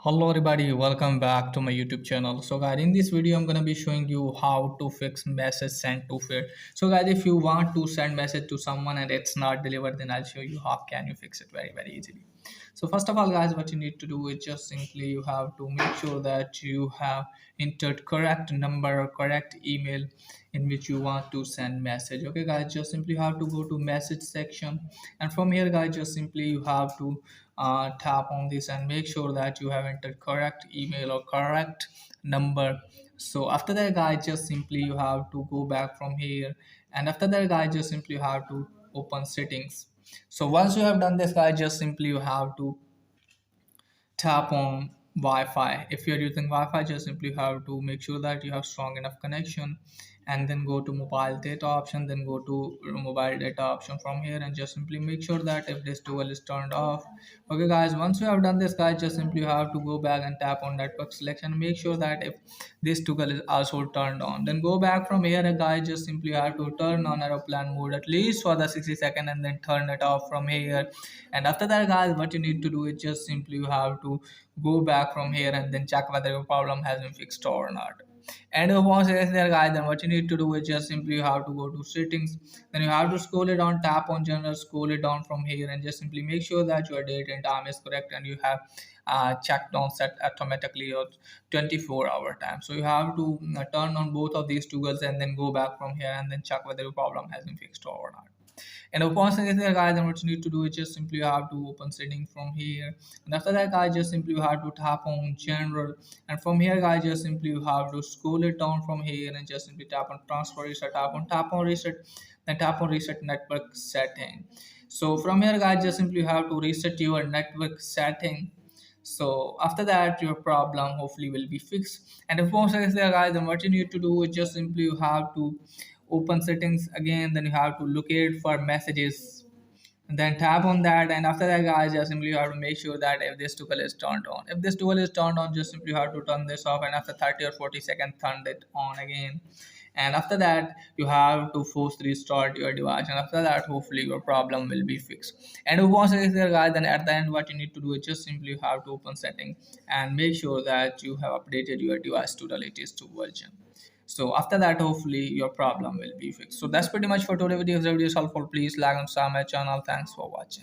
Hello everybody, welcome back to my YouTube channel. So guys, in this video I'm gonna be showing you how to fix message sent to failed. So guys, if you want to send message to someone and it's not delivered, then I'll show you how can you fix it very easily. So first of all guys, what you need to do is just simply you have to make sure that you have entered correct number or correct email in which you want to send message. Okay guys, just simply have to go to message section, and from here guys, just simply you have to tap on this and make sure that you have entered correct email or correct number. So after that guys, just simply you have to go back from here, and after that guys, just simply you have to open settings. So once you have done this guys, just simply you have to tap on Wi-Fi. If you're using Wi-Fi, just simply have to make sure that you have strong enough connection, and then go to mobile data option, then go to mobile data option from here, and just simply make sure that if this toggle is turned off. Okay guys, once you have done this guys, just simply you have to go back and tap on network selection, make sure that if this toggle is also turned on, then go back from here and guys, just simply have to turn on aeroplane mode at least for the 60 seconds, and then turn it off from here. And after that guys, what you need to do is just simply you have to go back from here and then check whether your problem has been fixed or not. And once it is there guys, then what you need to do is just simply you have to go to settings, then you have to scroll it down, tap on general, scroll it down from here, and just simply make sure that your date and time is correct, and you have checked on set automatically your 24-hour time. So you have to turn on both of these toggles and then go back from here and then check whether your problem has been fixed or not. And upon seeing there guys, then what you need to do is just simply you have to open settings from here, and after that guys, just simply you have to tap on general, and from here guys, just simply you have to scroll it down from here and just simply tap on transfer reset, tap on reset, then tap on reset network setting. So from here guys, just simply you have to reset your network setting. So after that your problem hopefully will be fixed. And if most is there guys, then what you need to do is just simply you have to open settings again, then you have to locate for messages, and then tap on that. And after that guys, just simply you have to make sure that if this toggle is turned on, if this toggle is turned on, just simply you have to turn this off, and after 30 or 40 seconds turn it on again. And after that you have to force restart your device, and after that hopefully your problem will be fixed. And once it is there guys, then at the end what you need to do is just simply you have to open setting and make sure that you have updated your device to the latest version. So after that hopefully your problem will be fixed. So that's pretty much for today video. If the video is helpful, please like and subscribe my channel. Thanks for watching.